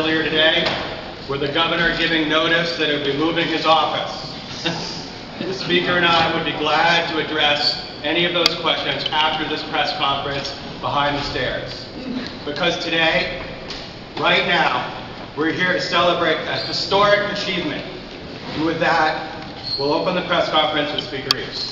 earlier today with the governor giving notice that he would be moving his office. The Speaker and I would be glad to address any of those questions after this press conference behind the stairs. Because today, right now, we're here to celebrate a historic achievement. And with that, we'll open the press conference with Speaker Reeves.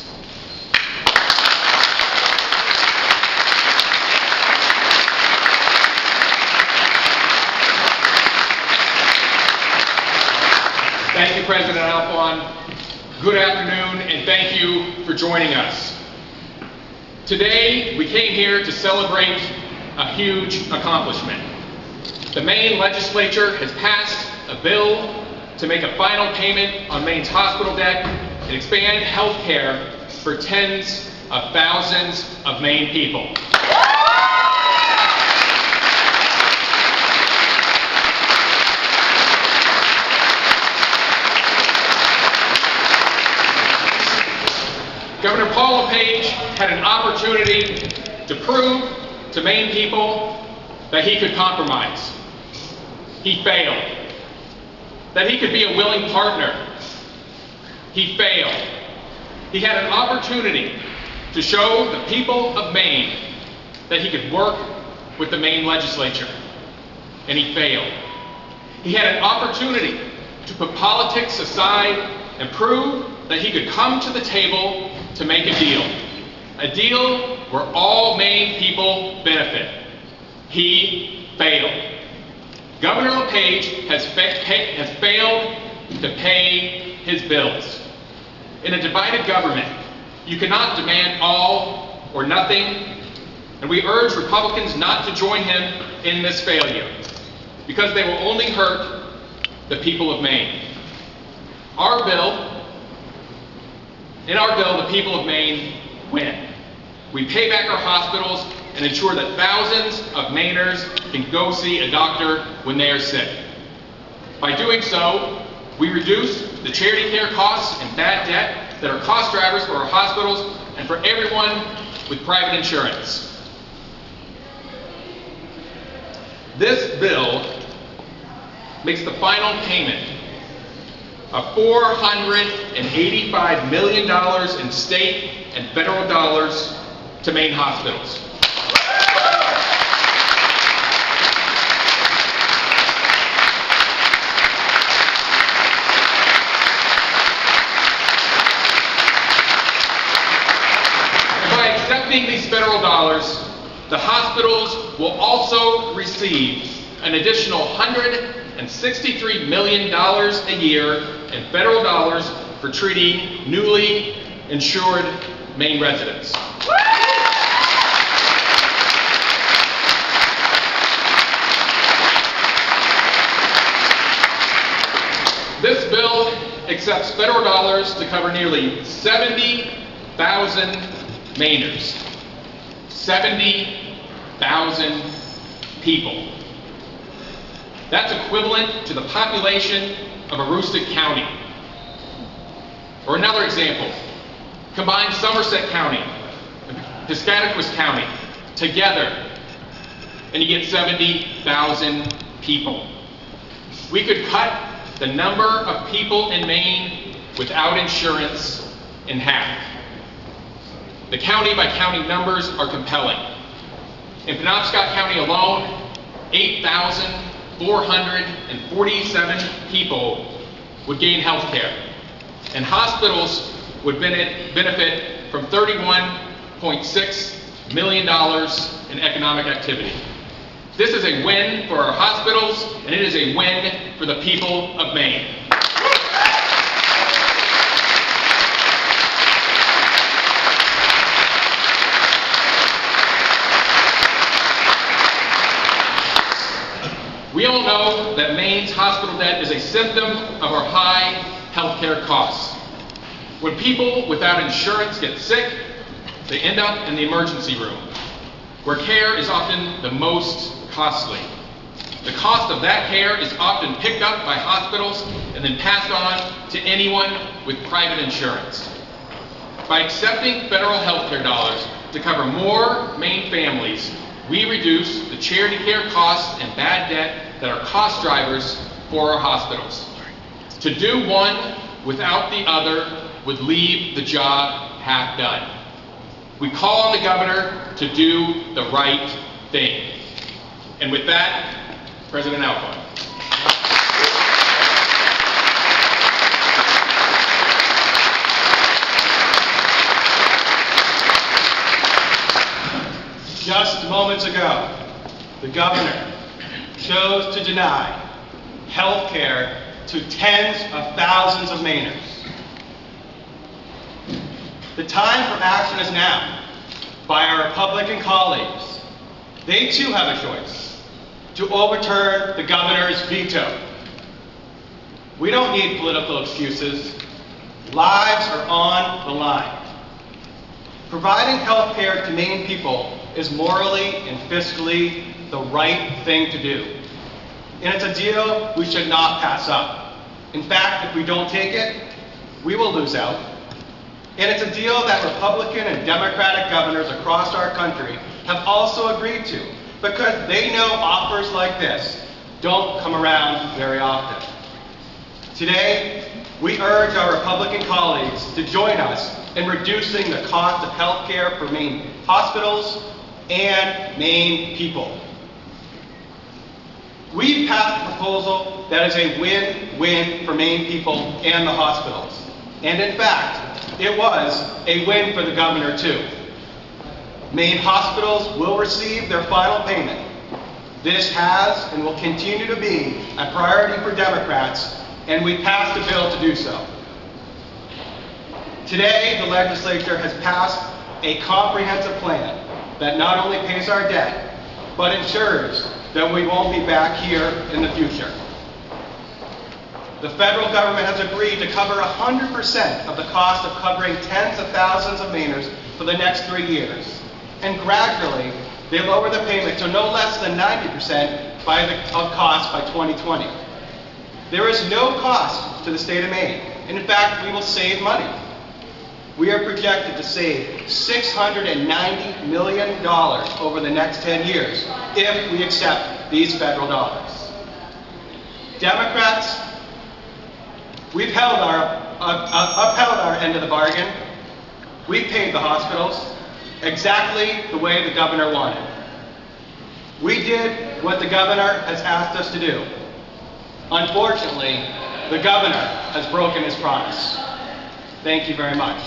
Thank you, President Alfond. Good afternoon, and thank you for joining us. Today, we came here to celebrate a huge accomplishment. The Maine Legislature has passed a bill to make a final payment on Maine's hospital debt and expand health care for tens of thousands of Maine people. Governor Paul LePage had an opportunity to prove to Maine people that he could compromise. He failed. That he could be a willing partner. He failed. He had an opportunity to show the people of Maine that he could work with the Maine Legislature, and he failed. He had an opportunity to put politics aside and prove that he could come to the table to make a deal where all Maine people benefit. He failed. Governor LePage has failed to pay his bills. In a divided government, you cannot demand all or nothing, and we urge Republicans not to join him in this failure, because they will only hurt the people of Maine. In our bill, the people of Maine win. We pay back our hospitals and ensure that thousands of Mainers can go see a doctor when they are sick. By doing so, we reduce the charity care costs and bad debt that are cost drivers for our hospitals and for everyone with private insurance. This bill makes the final payment of $485 million in state and federal dollars to Maine hospitals. And by accepting these federal dollars, the hospitals will also receive an additional $163 million a year in federal dollars for treating newly insured Maine residents. This bill accepts federal dollars to cover nearly 70,000 Mainers. 70,000 people. That's equivalent to the population of Aroostook County. Or another example, combine Somerset County and Piscataquis County together, and you get 70,000 people. We could cut the number of people in Maine without insurance in half. The county-by-county numbers are compelling. In Penobscot County alone, 8,447 people would gain health care, and hospitals would benefit from $31.6 million in economic activity. This is a win for our hospitals, and it is a win for the people of Maine. We all know that Maine's hospital debt is a symptom of our high healthcare costs. When people without insurance get sick, they end up in the emergency room, where care is often the most costly. The cost of that care is often picked up by hospitals and then passed on to anyone with private insurance. By accepting federal health care dollars to cover more Maine families, we reduce the charity care costs and bad debt that are cost drivers for our hospitals. To do one without the other would leave the job half done. We call on the governor to do the right thing. And with that, President Alfond. Just moments ago, the governor chose to deny health care to tens of thousands of Mainers. The time for action is now by our Republican colleagues. They too have a choice to overturn the governor's veto. We don't need political excuses. Lives are on the line. Providing health care to Maine people is morally and fiscally the right thing to do. And it's a deal we should not pass up. In fact, if we don't take it, we will lose out. And it's a deal that Republican and Democratic governors across our country have also agreed to, because they know offers like this don't come around very often. Today, we urge our Republican colleagues to join us in reducing the cost of health care for Maine hospitals and Maine people. We've passed a proposal that is a win-win for Maine people and the hospitals. And in fact, it was a win for the governor too. Maine hospitals will receive their final payment. This has and will continue to be a priority for Democrats, and we passed a bill to do so. Today, the legislature has passed a comprehensive plan that not only pays our debt, but ensures that we won't be back here in the future. The federal government has agreed to cover 100% of the cost of covering tens of thousands of Mainers for the next 3 years. And gradually, they lower the payment to no less than 90% of cost by 2020. There is no cost to the state of Maine. And in fact, we will save money. We are projected to save $690 million over the next 10 years if we accept these federal dollars. Democrats, we've upheld our end of the bargain. We've paid the hospitals exactly the way the governor wanted. We did what the governor has asked us to do. Unfortunately, the governor has broken his promise. Thank you very much.